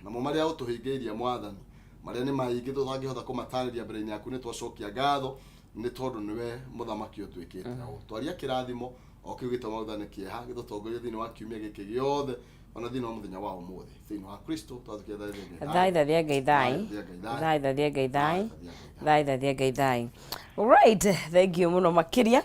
na mo maria utuhingeiria mwathani maria ni maingi tutangihota kumatariria mbere-ini yaku ni twacokia ngatho ni tondu niwe muthamaki utwikite twaria kirathimo o kiu gitamathane kieha gitutongoria thini wa kiumia giki giothe ona thini wa muthenya wa umuthi thini wa Kristo twathukia thaithathia ngeithai. Alright, thank you muno makiria.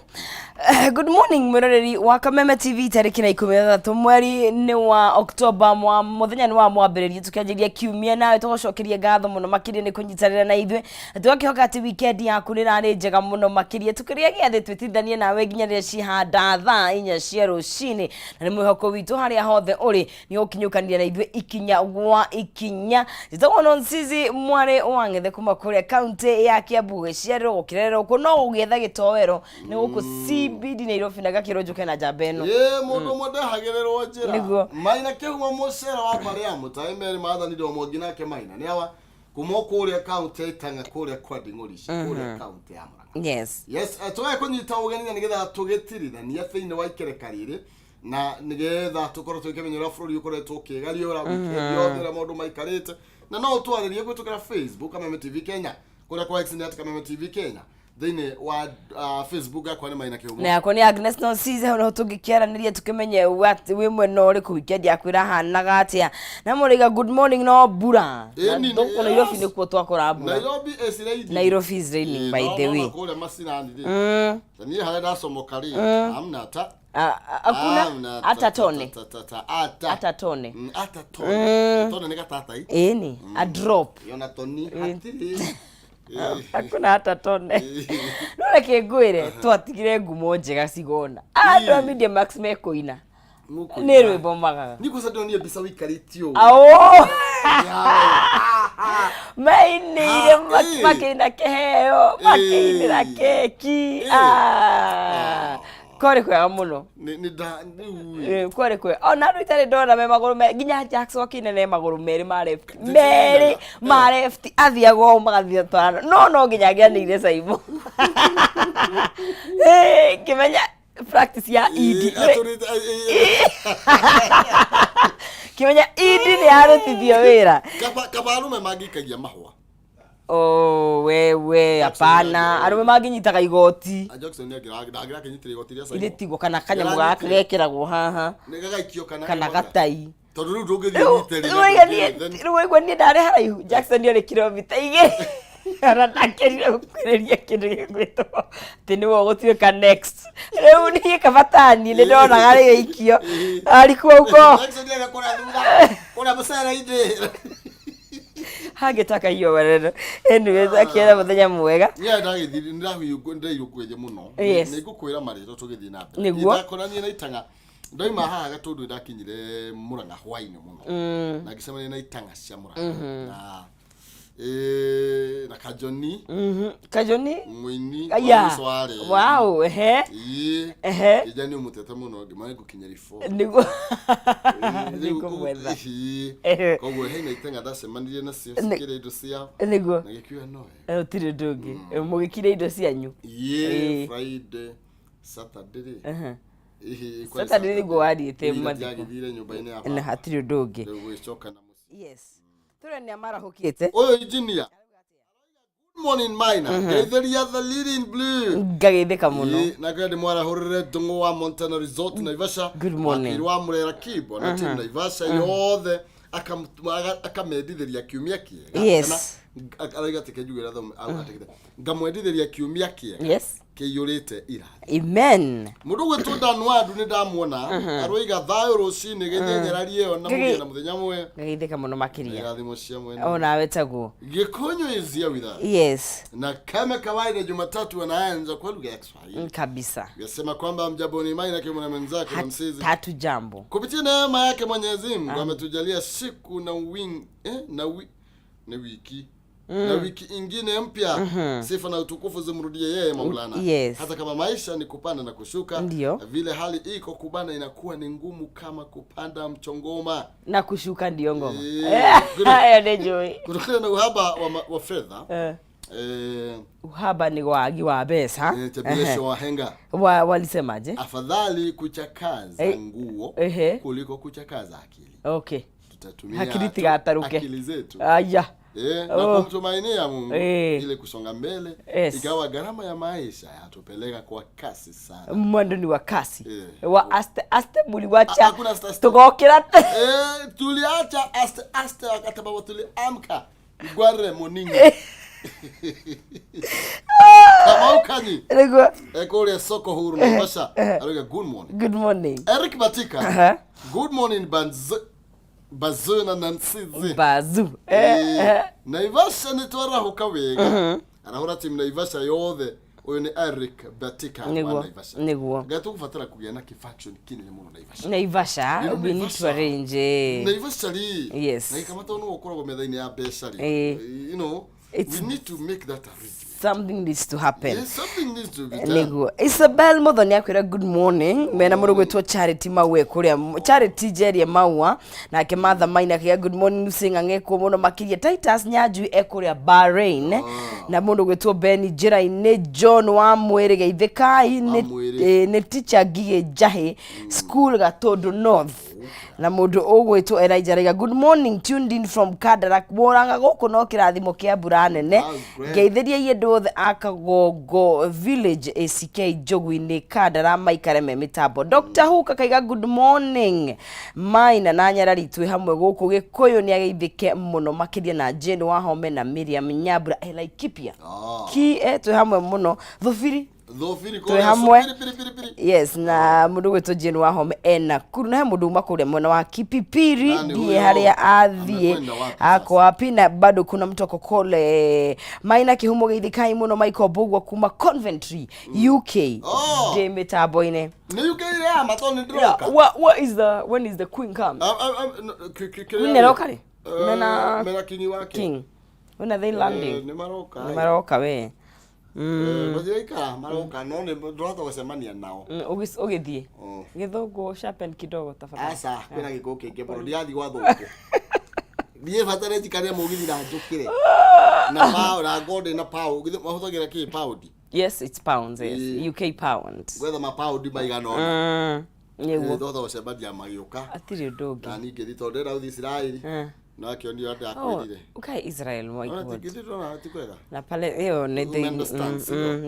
Good morning mwiroreri wa Kameme TV tariki na 13 mweri ni wa Oktoba muthenya ni wa mwambiriria tukianjiria kiumia nawe tugocokeria ngatho muno makiria ni kunyitarira na ithwe tukihoka ati weekend yaku ni rari njega muno makiria tukiria giathi twitithanie nawe nginya ria cihanda thaa 4 cia rucini na ni mwihoko witu haria hothe uri ni ukinyukania na ithwe ikinya gwa ikinya zitagwo Nonsizi mware wangethe kuma kuria county ya Kiambu ciarwo gukirerwo kuno ugietha gitowero ni guku CBD Nairobi na gakironjuke na jabeno mundu mwende hagererwo njira maina kehuma mucera wa maria mutaimeri maathani ndo mongi nake maina ni awa kuma kuria county tanga kuria kwa Nding'urici kuria county ya Murang'a. Yes atoya kunyita ugeni nigetha tugitirithania thiini wa ikereka riri na nigetha tukorwo tukimenyera bururi ukoretwo ukigariura weekend yothe maundu maikarite na no twaririe gutukira Facebook Kameme TV Kenya kuria kwa X Kameme TV Kenya thini wa Facebook yakwa ni maina kiumo na yakwa ni Agnes Nonsizi no tungikiaraniria tukimenye wi mwena uriku weekend yakwira hanaga atia na muriga good morning no bura ndoko Nairobi ni kuo twakora bura Nairobi is raining by the way kule masinani ni hala da somokari amna ata akuna hata tone tone ni gatata hii ni a drop yona toni atili akuna hata tone nore kengwire twatigire ngumo njega cigona andå media max mekoina nä rwä mbo magaga niko sa ndonie bisa wikaritio mainire makina keheo makinira keki kore kwega muno ni kore kwe ona rutare ndona me maguru me ginya Jackson wakinene maguru meri ma left athiago magathia twana no ginya gianire saibo kimenya practice ya ED kimenya ED ni arutithio wira kabarume magikagia mahwa wewe hapana arume maginyitaga igoti Jackson ni agira kinyitira igoti ria ile tigo kana kanyamu gaka gekiragwo haha ni gagaikio kana gatai tondu ru ndungithirite rwe ni ndare haraihu Jackson ni kilomita 2 ara ndakerire gukwereria kindu gigwitwo tini wo gutuika next riu ni kabatani ni ndona gari geikio ari kuo uko Jackson ni akora thutha kora busara inde hagetaka hiyo werero anyways akiera muthenya mwega ndagithiri ndirahiyo kweje muno nigukwira marito tugithii na mbere ndakoranie na itanga ndoima haha gatundu ndakinyire Murang'a hwaini muno na ngicemania na itanga cia Murang'a na Kajoni muini sware wow ijani umutete muno ngimanye gukinya rifo niko mweza kogwe hena itanga ndacemanirie na cio cikire indo cia niguo na gikiwa no utire ndungi mugikire indo cianyu Friday Saturday Saturday niguo wariite mathire nyumba-ini ya na hatire ndungi gwicoka na muci ture ni amarahukite oyo engineer good morning maina getheria the leading blue ngagithika muno na gadi mwara horere dungo wa Montana Resort Naivasha good morning akirwa murera kibo na team Naivasha yothe akamedithiria kiumia kiega araiga tikejugira tho agatikite ngamwendithiria kiumia kiega kiyurite ira amen mundu gwitunda Nwandu ni ndamuona aroiga thayo rucini ginyenyerarie ona muthenya muthenya mwe ngithika muno makiria irathimo cia mwene ona wetagu gikonyo izia witha na kama kawaida Jumatatu anaanza kwa lugha ya Kiswahili kabisa yasema kwamba mjaboni maina kama na mwenzake Nonsizi tatu jambo kupitia neema yake Mwenyezi Mungu ametujalia siku na wiki na wiki ingine mpya sifa na utukufu zimrudie yeye Maulana hata kama maisha ni kupanda na kushuka vile hali iko kubana inakuwa ni ngumu kama kupanda mchongoma na kushuka ndio ngoma haya ndio kutokana na uhaba wa fedha uhaba ni wagi wa pesa tabia wahenga walisemaje afadhali kuchakaza nguo kuliko kuchakaza akili tutatumia akili zetu. Aya. Na kumtumainia Mungu ile kusonga mbele. Ikawa gharama ya maisha yatupeleka kwa kasi sana. Mwendo ni wa kasi. Wa aste muliwacha. Tugokira. Tuliacha aste wakati baba tuliamka. Gware moningo. Kama ukani. Ekole soko huru na basha. Aruga good morning. Good morning. Eric Batika. Good morning Bazuna na nsizi. Bazu. Naivasha nitwara hukawega. Arahora timu Naivasha yothe. Uyu ni Eric Batika wa Naivasha. Niguo. Gatu kufatira kugena kifaction kinene muno Naivasha. Naivasha we need to arrange. Naivasha li. Yes. Na kama tono okoragwo methaini ya besha li. You know, we need to make that arrangement. Something needs to happen. Yes, something needs to be done. Niguo. Isabel Muthoni akwira good morning. Mena murugo etwo Charity Mawe kuria Charity Jeria Maua na ke Martha Maina ke good morning singa ngeko muno makiria Titus Nyaju ekuria Bahrain na murugo etwo Benny Jiraine John wa Mwere geithikai ne teacher Gige Jahe school Gatondo North na mundu ogwetwo Elijah Raiga good morning tuned in from Kadarak Moranga goko no kirathimo kia mbura nene ngeithiria yendu othe Akagogo village ACK Joguini Kadara maikare me mitambo Dr. Huka kaiga good morning Maina na Nyarari twi hamwe guku Gikuyu ni ageithike muno makiria na Jane Wahome na Miriam Nyabura Laikipia ki twi hamwe muno Thufiri twe hamwe yes na mundu gwetu Jane Wahome ena kuru na mundu makuria mwana wa Kipipiri ndiye haria athie akwa pina bado kuna mtu akokole Maina kihumo geithikai muno Michael Bugwa kuma Coventry UK de metaboine ni UK ile ama toni droka what is the when is the queen come mena king wake king when they landing ni maroka we Bazika maroka no ne ndota kusemania nao ugithie githungu sharpen kidogo tafadhali asa kwina giko kenge bro yathi gwa thuku die fatare tikare mugithi na njukire na pao na gode na pao githi mahuthagira ki pound yes it's pounds yes UK pounds gwetha ma pound maigana nyeguo ndota kusemania magioka atiri ndungi na ningi thitondera uthi Israeli na kio ndio hata akwirire ukai Israel mo iko tikitona tikwega na pale hiyo ni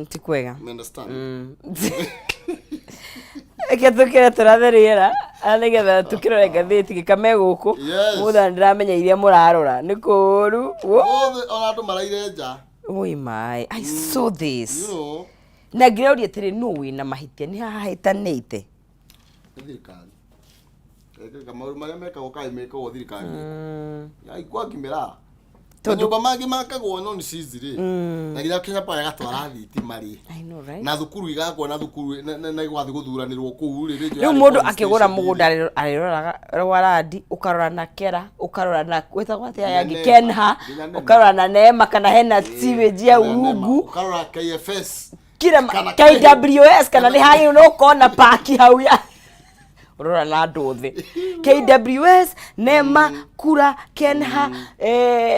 tikwega understand Eketukira turatheriera anigetha tukirore gatheti gikame guku mutha ndiramenya iria murarora ni kuru ona andu maraire nja oi mai I saw this na ngirauria tiri no wina mahitia ni hahitanite thirikari kama maria mekagwo kai mekagwo thirikari ya ikwa kimera nyumba magi makagwo no ni cizire na gira Kenya pa gatwara thiti mari I know right na thukuru igakwo na thukuru na igwathi guthuranirwo kuu ri riu mundu akigura mugunda ariroraga waradi ukarora na kera ukarora na wetagwo atia yangi Kenha ukarora na Neema kana hena sewage ya Ugu ukarora KFS kira KWS kana ni hai no kona paki hau ya urora na nduthi KWS Neema Kura Kenha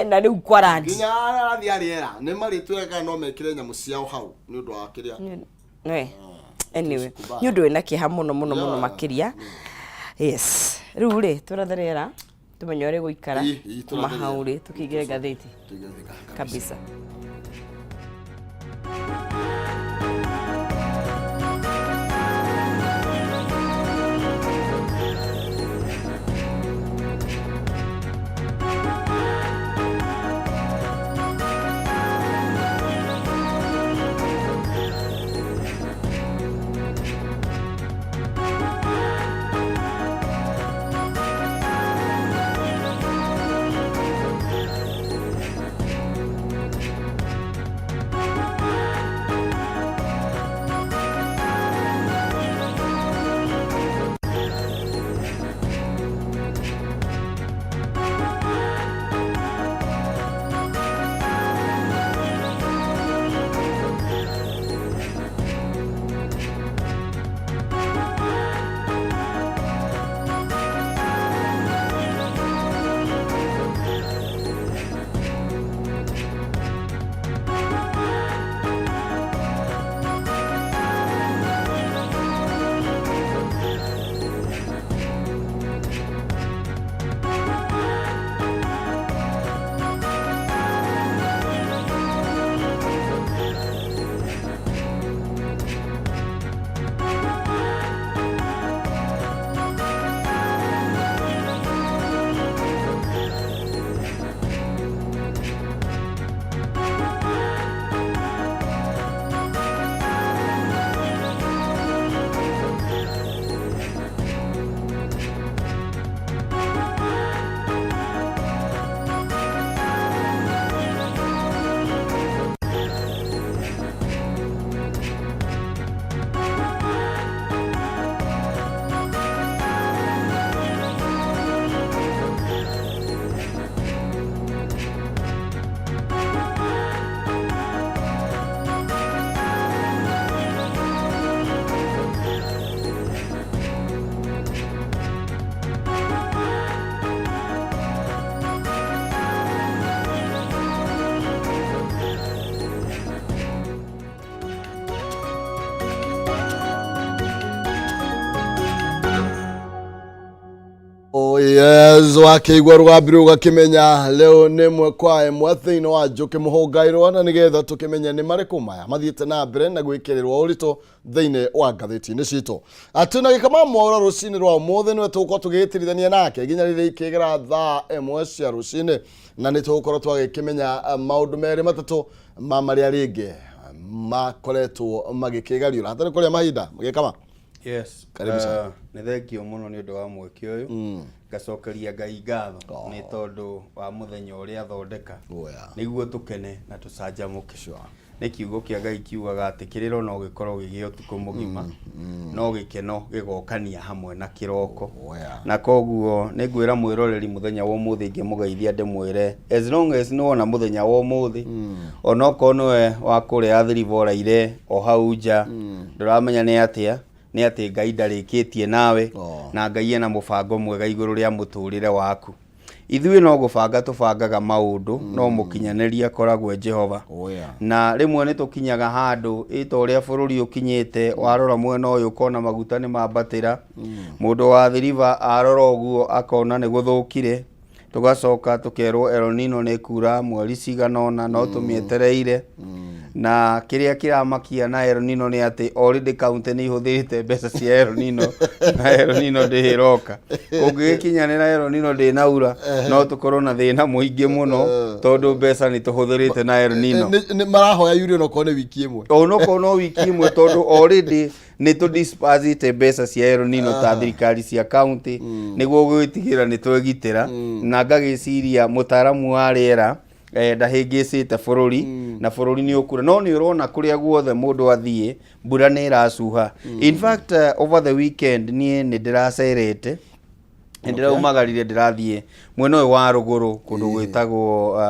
na riu kwarandi nginya arathi ariera ni maritwe kana no mekire nyamu ciao hau ni undu wa kiria anyway ni undu wina kiha muno makiria yes riu ri turatherera tumenyore guikara mahauri tukigire gatheti kabisa Yes, wakeigwa rwambire ugakimenya leo nimwe kwa imwe thiini wa njuki muhungairwo na nigetha tukimenya ni mariku maya mathiite na mbere na gwikirirwo urito thiini wa ngathiti-ini citu atina gikama mwaura rucini rwa umuthi niwe tugukorwo tugitirithania nake nginya riria ikigera thaa imwe cia rucini na ni tugukorwo twagikimenya maundu meri matatu ma maria ringi makoretwo magikigariura hatari kuria mahinda mugikama. Yes, karibu sana. Ni thengio muno ni undu wa mweke uyu ngacokeria Ngai ngatho ni tondu wa muthenya uria athondeka niguo tukene na tucanjamuke. Ni kiugo kia Ngai kiugaga ati kiriro no gikorwo gigie utuku mugima no gikeno gigokania hamwe na kiroko na koguo ni ngwira mwiroreri muthenya wa umuthi ngimugeithia ndimwire as long as no wona muthenya wa umuthi onoko noe wa kuria athirivora ire o hauja nduramenya ni atia ni ati Ngai ndarikitie nawe na Ngai ena mubango mwega iguru ria muturire waku. Ithuĩ no gũbanga tũbangaga maũndũ no mũkinyanĩria koragwo Jehova. Na rĩmwe nĩ tũkinyaga handũ ĩta ũrĩa bũrũri ũkinyĩte warora mwena ũyũ ũkona maguta nĩ mambatĩra mũndũ wa thiriva arora ũguo akona nĩ gũthũkire tugacoka tukerwo El Nino nĩ kura mweri cigana ũna no tũmĩetereire na kiria kiramakia na El Nino ni ati already county ni ihuthirite mbeca cia El Nino na El Nino ndiroka ungikinyanira El Nino ndinaura no tukorwo na thina muingi muno tondu mbeca ni tuhuthirite na El Nino ni marahoya yuri no kone wiki imwe onoko no wiki imwe tondu already ni tu disposite mbeca cia El Nino ta thirikari cia county niguo gwitigira ni twegitira na ngagiciria mutaramu wa riera ndahingicite bururi na bururi ni ukura no ni urona kuria guothe mundu athie mbura ni iracuha. In fact over the weekend ni ndiracerete ndiraumagarire ndirathie mwena uyu wa ruguru kundu gwitagwo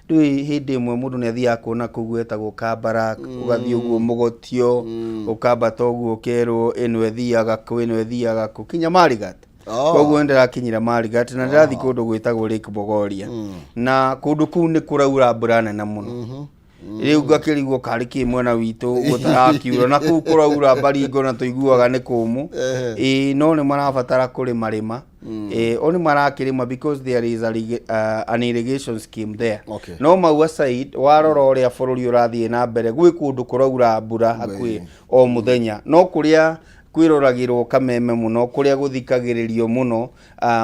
ndui hindi imwe mundu ni athia kuona kugwetagwo Kabarak ugathie uguo Mogotio ukambata uguo kerwo eno ethiaga kwino ethiaga kukinya Marigat. Koguo ndirakinyira Marigat na ndirathi kundu gwitagwo Lake Bogoria na kundu kuu ni kuraura mbura nene muno riu ngakirigwo kari ki mwena witu gutarakiura na kuu kuraura Baringo na tuiguaga ni kumu no ni marabatara kurima rima oni marakirima because there is an irrigation scheme there. No mau aside warora uria bururi urathie na mbere gwi kundu kuraura mbura hakwi o muthenya no kuria kwiroragirwo kameme muno kuria guthikagiririo muno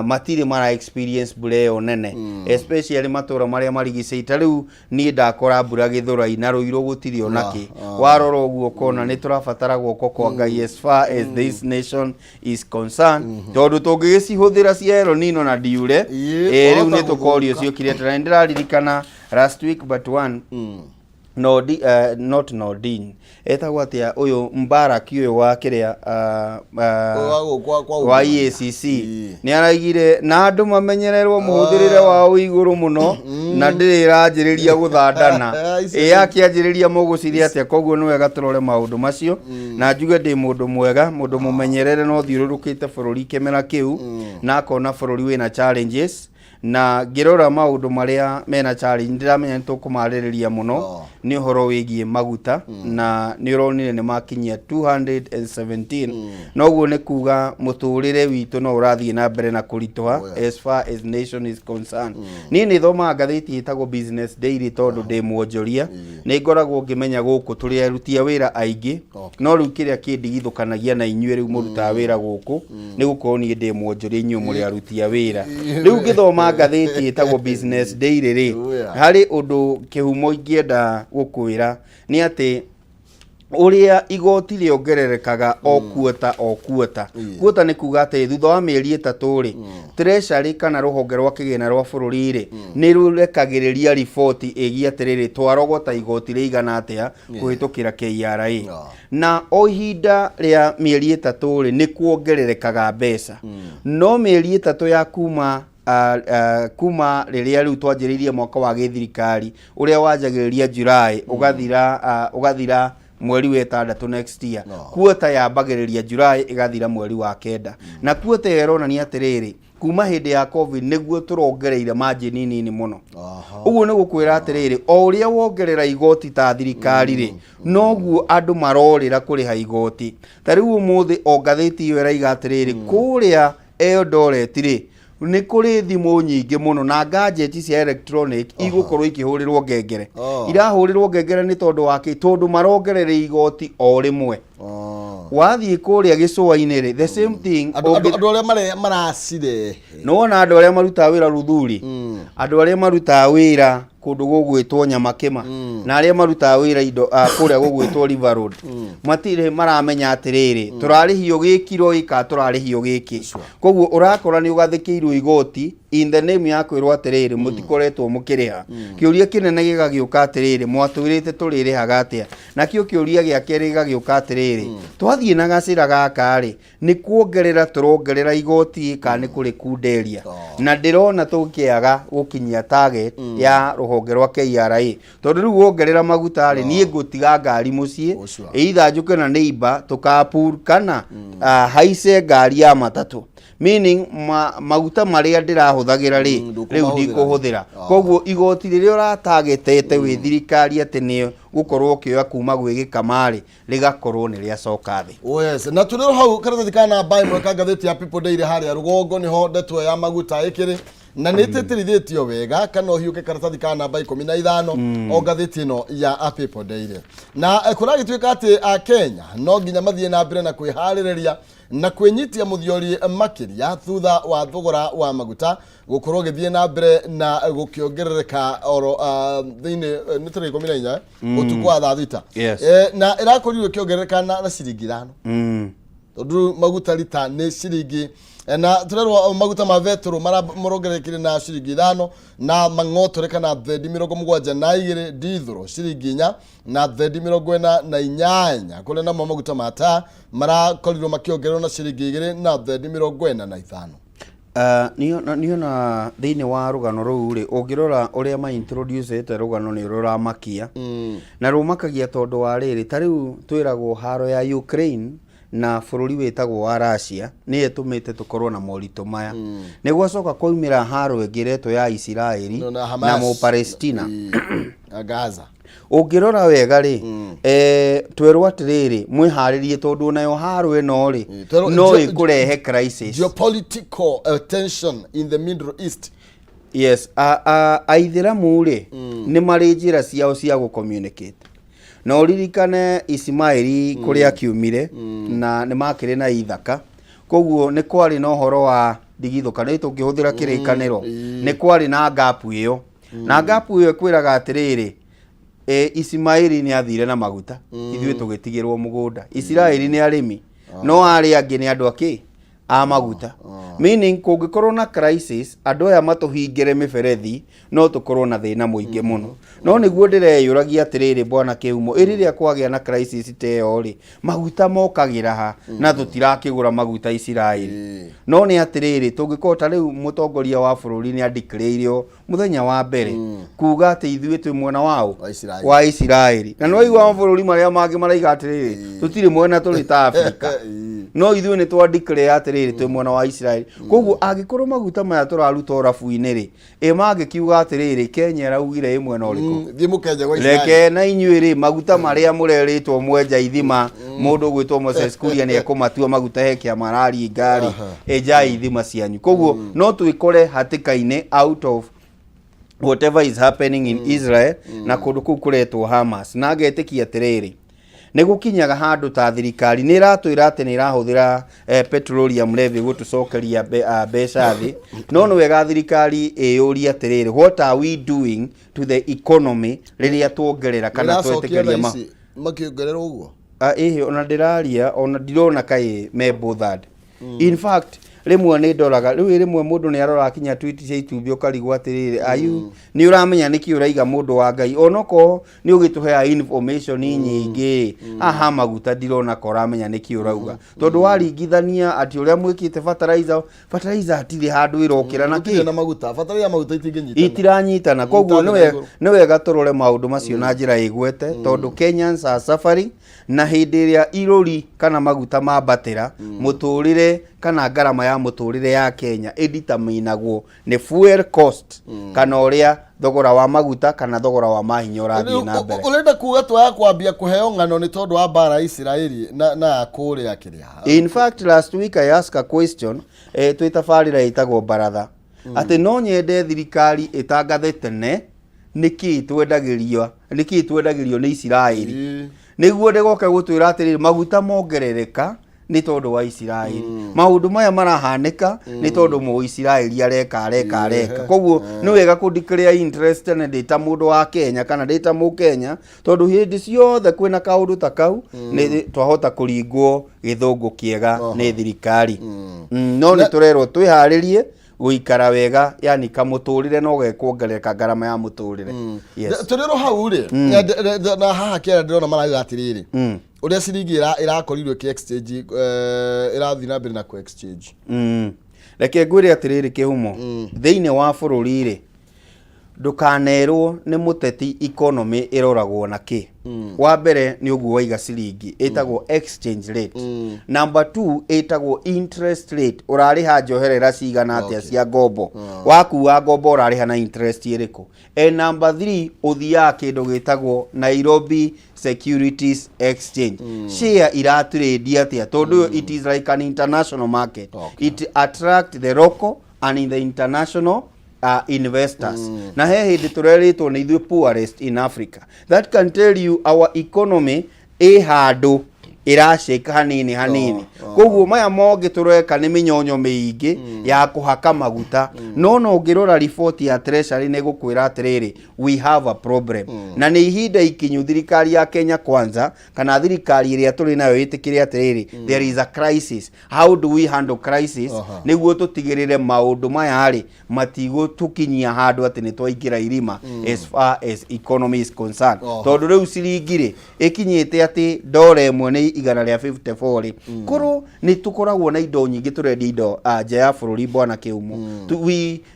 matire mara experience bureo nene especially matura maria marigicite riu ni ndakora mbura githura ina ruiro gutiri onaki warora uguo kona ni turabatara guoko kwa Ngai as far as this nation is concerned tondu tungigicihuthira cia El Nino na diure riu ni tukorio cio kiretera ndiraririkana last week but one not Nordin etagwo atia uyu Mbarak uyu wa kiria wa EACC ni araigire na andu mamenyererwo muhuthirire wa iguru muno na ndiriranjiriria guthandana akianjiriria muguciria atia koguo ni wega turore maundu macio na njuge ndi mundu mwega mundu mumenyerere no thiururukite bururi kimera kiu na akona bururi wina challenges na ngirora maundu maria mena challenge ndiramenya nitukumaririria muno ni horo wigie maguta na ni uronire ni makinyia 217 noguo ni kuga muturire witu no urathie na mbere na kuritoha as far as nation is concerned. Ni ni thoma ngathiti itagwo Business Daily tondu ndi mwonjoria ni ngoragwo ngimenya guku turi arutia wira aingi no riu kiria kindigithukanagia na inyue riu muruta wira guku ni gukorwo ni ndi mwonjoria inyu muri arutia wira riu ngithoma ngathiti itagwo Business Daily ri hari undu kihumo ingienda gukwira ni ati uria igoti riongererekaga o kuota ni kuga ati thutha wa mieri 3 ri treasury kana ruhonge rwa kigina rwa bururi ri ni rurekagiriria report igia atiriri twarogota igoti rigana atia kuhitukira KRA na o ihinda ria mieri 3 ri ni kuongererekaga mbeca no mieri 3 ya kuma riria riu twanjiririe mwaka wa githirikari uria wanjagiriria July ugathira mweri wa 6 next year kuota yambagiriria July igathira mweri wa 9 na kuota yerona ni atiriri kuma hindi ya covid niguo turongereire margin nini muno uguo ni gukwira atiriri o uria wongerera igoti ta thirikari ri noguo andu marorira kuriha igoti tariu umuthi o ngathiti yo iraiga atiriri kuria Eldoret ri nĩ kũrĩ thimũ nyingĩ mũno na gadgets cia electronic igũkorwo ikĩhũrĩrwo ngengere irahũrĩrwo ngengere nĩ tondũ wa kĩ tondũ marongerere igoti o rĩmwe wathiĩ kũrĩa gĩcũa-inĩ rĩ the same thing andũ arĩa maracire no ona andũ arĩa marutaga wĩra Ruthuri andũ arĩa marutaga wĩra kũndũ gũgwĩtwo Nyamakema na arĩa marutaga wĩra indo kũrĩa gũgwĩtwo River Road matirĩ maramenya atĩrĩrĩ tũrarĩhio gĩkiro ika tũrarĩhio gĩkĩ koguo ũrakora nĩ ũgathĩkĩirwo igoti in the name ya kwĩrwo atĩrĩrĩ mũtikoretwo mũkĩrĩha kĩũria kĩnene gĩgagĩũka atĩrĩrĩ mwatwĩrĩte tũrĩrĩhaga atĩa nakĩo kĩũria gĩa kerĩ gĩgagĩũka atĩrĩrĩ twathiĩ na gacĩra gaka rĩ nĩ kuongerera tũrongerera igoti kana nĩ kũrĩkunderia na ndĩrona tũkĩaga gũkinyia target ya rũhonge rwa KRA tondũ rĩu wongerera maguta rĩ niĩ ngũtiga ngari mũciĩ either njũke na neighbor tũkapur kana haice ngari ya matatũ meaning maguta marĩa ndĩrahũthagĩra rĩ rĩu ndikũhũthĩra koguo igoti rĩrĩa ũratargetete wĩ thirikari atĩ nĩ gũkorwo kĩoya kuma gwĩ gĩkamarĩ rĩgakorwo nĩ rĩacoka thĩ yes na tũrĩo hau karatathi kana mbaĩ mweka ngathĩti ya People Daily harĩa rũgongo nĩho ndeto ya maguta ĩkĩrĩ na nĩtĩtĩrithĩtio wega kana ũhiũke karatathi ka namba 15 o ngathĩti ĩno ya People Daily na kũragĩtuĩka atĩ a Kenya no nginya mathiĩ na mbere na kwĩharĩrĩria na kwĩnyitia mũthiori makĩria thutha wa thogora wa maguta gũkorwo gĩthiĩ na mbere na gũkĩongerereka oro thĩinĩ nĩ tarĩki 14 ũtukũ wa thaa thita na ĩrakorirwo ĩkĩongerereka na ciringi 5 tondũ maguta lita nĩ ciringi na tũrerwo maguta ma vetro marongererekire na ciringi 5 na mang'otore kana thendi 72 dithro ciringi 4 na thendi 48 kule na maguta mata marakorirwo makiongererwo na ciringi 2 na thendi 45 niyo na thĩinĩ wa rũgano rũu rĩ ũngĩrora ũrĩa ma introduce ete rũgano nĩ rũramakia na rũmakagia tondũ wa rĩrĩ ta rĩu twĩragwo haro ya Ukraine na bũrũri wĩtagwo wa Russia nĩ ĩtũmĩte tũkorwo na moritũ maya nĩ gwacoka kwaumĩra haro ĩngĩretwo ya Israeli na Palestina Gaza ũngĩrora wega rĩ twerwo atĩrĩrĩ mwĩharĩrie tondũ nayo haro ĩno rĩ no ĩkũrehe crisis geopolitical tension in the Middle East yes aithĩramu rĩ nĩ marĩ njĩra ciao cia gũcommunicate na ũririkane Ismaili kũrĩa kiumire na nĩ makĩrĩ na ithaka koguo nĩ kwarĩ na ũhoro wa ndigithũka nĩ tũngĩhũthĩra kĩrĩkanĩro nĩ kwarĩ na gap ĩyo na gap ĩyo kwĩraga atĩrĩrĩ Ismaili nĩ athire na maguta ithuĩ tũgĩtigĩrwo mũgũnda Israeli nĩ arĩmi no arĩa angĩ nĩ andũ akĩ a maguta meaning kũngĩkorwo na crisis andũ aya matũhingĩre mĩberethi no tũkorwo na thĩna mũingĩ mũno no nĩguo ndĩreyũragia atĩrĩrĩ bwana Kĩhumo rĩrĩa kwagĩa na crisis ta ĩyo rĩ maguta mokagĩra ha na tũtirakĩgũra maguta Israeli no nĩ atĩrĩrĩ tũngĩkorwo ta rĩu mũtongoria wa bũrũri nĩ andeclare mũthenya wa mbere kuga atĩ ithuĩ twĩ mwena wao wa Israeli na no igwa mabũrũri marĩa mangĩ maraiga atĩrĩrĩ tũtirĩ mwena tũrĩ ta Afrika no ithuĩ nĩ twandeclare atĩrĩrĩ twĩ mwena wa Israeli koguo angĩkorwo maguta maya tũraruta rabu-inĩ rĩ mangĩkiuga atĩrĩrĩ Kenya raugire mwena ũrĩkũ thiĩ mũkenja gwa Israeli reke na inyuĩ rĩ maguta marĩa mũrerĩtwo mwenja ithima mũndũ gwĩtwo Moses Kuria nĩ ekũmatua maguta hekia marari ngari enja ithima cianyu koguo no twĩkore hatĩka-inĩ out of whatever is happening in Israel na kũndũ kũu kũretwo Hamas na ngetĩkia atĩrĩrĩ nĩ gũkinyaga handũ ta thirikari nĩ iratwĩra atĩ nĩ irahũthĩra petroleum levy gũtũcokeria mbeca thĩ no nĩ wega thirikari ĩyũria atĩrĩrĩ what are we doing to the economy rĩrĩa tuongerera kana twetĩkĩria makĩongerera ũguo ona ndĩraria ona ndirona kaĩ me bothered in fact rĩmwe nĩ ndoraga rĩu rĩmwe mũndũ nĩ arora kinya tweet cia YouTube ũkarigwo atĩrĩrĩ ayu nĩ ũramenya nĩkĩ ũraiga mũndũ wa Ngai onoko nĩ ũgĩtũhea information nyingĩ aha maguta ndirona ko ũramenya nĩkĩ ũrauga tondũ waringithania atĩ ũrĩa mwĩkĩte fertilizer hatirĩ handũ ĩrokĩra na kĩ na maguta fertilizer itiranyitana koguo nĩ wega tũrore maũndũ macio na njĩra ĩgwete tondũ Kenyans are suffering na hĩndĩ ĩrĩa irũri kana maguta mambatĩra mũtũrĩre kana ngarama ya mũtũrĩre ya Kenya ĩditaminagwo nĩ fuel cost kana ũrĩa thogora wa maguta kana thogora wa mahinya ũrathiĩ na mbere. Ũrenda kuga twaya kwambia kũheo ng'ano nĩ tondũ wa mbara Isiraeli na kũrĩa kĩrĩa. In fact, last week I asked a question twĩtabarĩra ĩtagwo Baratha atĩ no nyende thirikari ĩtangathe tene nĩkĩ twendagĩrio nĩ Isiraeli nĩguo ndĩgoke gũtwĩra atĩrĩrĩ maguta mongerereka nĩ tondũ wa Isiraeli. Maũndũ maya marahanĩka nĩ tondũ Mũisiraeli areka. Koguo nĩ wega kũ-declare interest na ndĩta mũndũ wa Kenya kana ndĩta Mũkenya tondũ hĩndĩ ciothe kwĩna kaũndũ ta kau nĩ twahota kũringwo gĩthũngũ kĩega nĩ thirikari. No nĩ tũrerwo twĩharĩrie guikara wega, yani kamũtũrĩre no gekwongereka ngarama ya mũtũrĩre. Tũrĩrwo hau rĩ na haha kĩara ndĩrona marauga atĩrĩrĩ ũrĩa ciringi ĩrakorirwo kĩ exchange ĩrathiĩ na mbere na kũ exchange. Reke ngwĩre atĩrĩrĩ kĩhumo thĩinĩ wa bũrũri rĩ ndukanerwo nĩ mũteti economy ĩroragwo na kĩ. Wa mbere nĩ ũguo waiga ciringi ĩtagwo exchange rate. Number 2 ĩtagwo interest rate, ũrarĩha njoherera cigana atĩa cia ngombo, wakuua ngombo ũrarĩha na interest ĩrĩkũ. Number 3 ũthiaga kĩndũ gĩtagwo Nairobi Securities Exchange. Share iratrade atĩa tondũ it is like an international market. It attract the local and the international investors. Na he hindi tureritwo ni ithuĩ poorest in Africa. That can tell you our economy handũ irashake hanini. Koguo maya monge tureka ni minyonyo miingi ya kuhaka maguta. No ngirora report ya treasury ni gukwira atiriri we have a problem. Na ni ihinda ikinyu thirikari ya Kenya Kwanza kana thirikari iria turi nayo itikire atiriri there is a crisis. How do we handle crisis? Niguo tutigirire maundu maya ri matigo tukinyia handu ati ni twaingira irima as far as economy is concerned. Tondu riu ciringi ri ikinyite ati $1 ni igana rĩa 54 koro ni tukoragwo na indo nyingĩ turendi indo nja ya bũrũri bwana Kĩhumo.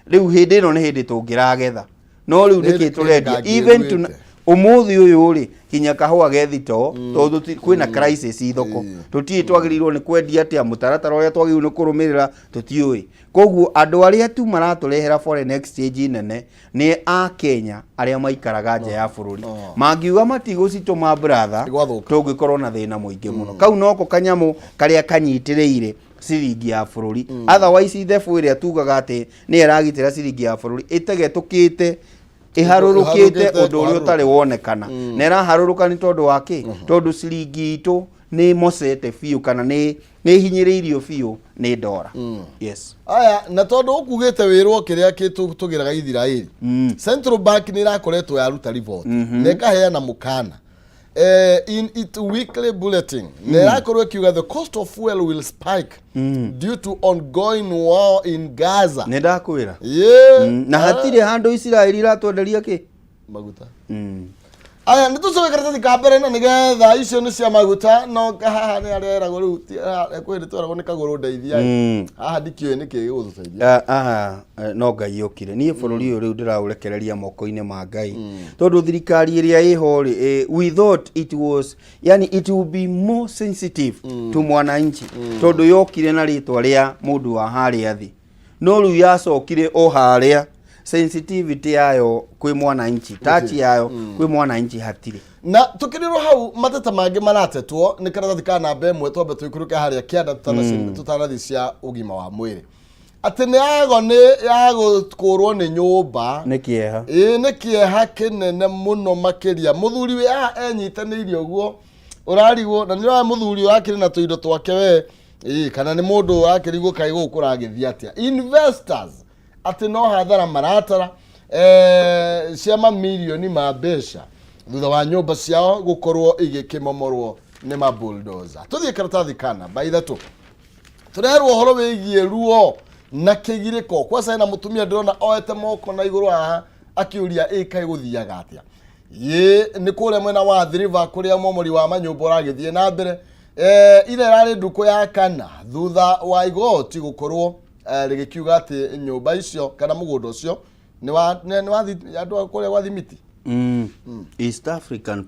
Riu hĩndĩ ĩno nĩ hĩndĩ tũngĩragetha no riu nĩkĩ turendia even umuthi uyu ri kinya kahua gethito tondu kwina crisis ithoko tutie twagĩrĩirwo nĩ kwendia atia mutaratara ũrĩa twagĩrĩirwo nĩ kũrũmĩrĩra tutiũĩ. Koguo andũ arĩa tu maratũrehera foreign exchange nene ni a Kenya arĩa maikaraga nja ya bũrũri. Mangiuga matigũcitũma brother tũngĩkorwo na thĩna mũingĩ mũno. Kau noko kanyamũ karĩa kanyitĩrĩire ciringi ya bũrũri. Otherwise ithebu ĩrĩa tugaga atĩ nĩ ĩragitĩra ciringi ya bũrũri ĩtegetũkĩte iharurukite undu uri utari wonekana. Na iraharuruka ni tondu wa ki tondu ciringi itu ni mosete fiu kana ni hinyiriirio fiu ni ndora. Yes. Aya na tondu ukugite wirwo kiria kitugiraga Isiraeli. Central Bank ni irakoretwo yaruta report na ikaheana mukana in its weekly bulletin. Nerakorwo kiuga the cost of fuel will spike due to ongoing war in Gaza. Nedakwira. Na hatire handu Isiraeli iratwenderia ki maguta. Aya nitucoke karatathi ka mbere na nigetha icio ni cia maguta no haha ni areragwo riu kwiri twaragwo ni kaguru ndeithia haha ndikio ni ki gututeithia no Ngai yukire nie bũrũri uyu riu ndirawurekereria moko-inĩ ma Ngai tondu thirikari iria iho ri we thought it was yani it would be more sensitive to mwananchi tondu yokire na ritwa ria mundu wa haria thi no riu yacokire o haria sensitivity yayo kwi mwananchi touch yayo kwi mwananchi hatire. Na tukirirwo hau mateta mangi maratetwo ni karatathi ka namba ĩmwe twambe twikuruke haria kianda tutanathi cia ugima wa mwiri ati ni yagũkũrwo ni nyumba ni kieha ni kieha kinene muno makiria muthuri we enyitanĩirie ũguo urarigwo na nĩra muthuri wake na tuindo twake we kana ni mundu wakirigwo kai gũkũragithia atia investors ati no hathara maratara ciama milioni ma mbeca thutha wa nyumba ciao gukorwo igikimomorwo ni ma bulldozer. Tuthie karatathi kana by the two turerwo horo wigie ruo na kigiriko kwa sai na mutumia ndirona oete moko na iguru haha akiuria kai guthiaga atia ni kuria mwena wa River kuria momori wa manyumba uragithie na mbere ile rari nduko ya kana thutha wa igoti gukorwo rigikiuga ati nyumba icio kana mugundo ucio ni wa andu kuria gwa thimiti East African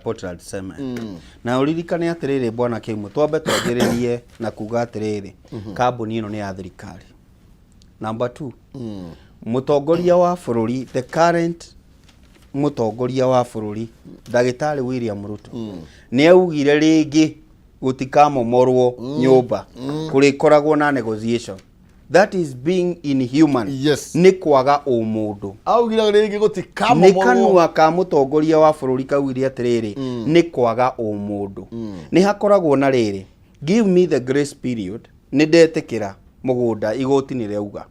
Portland Cement. Na uririkane atiriri bwana Kĩhumo twambe twagiririe na kuga atiriri kambuni ino ni ya thirikari. Number 2 mutongoria wa bururi, the current mutongoria wa bururi Ndagĩtarĩ William Ruto ni augire ringi gutikamomorwo nyumba kurikoragwo na negotiation. That is being inhuman. Yes. Ni kwaga umundu. Augire ringi gutikamomorwo. Ni kanua ka mutongoria wa bururi kaugire atiriri ni kwaga umundu. Ni hakoragwo na riri. Give me the grace period. Ni ndetikira mugunda igoti ni reuga.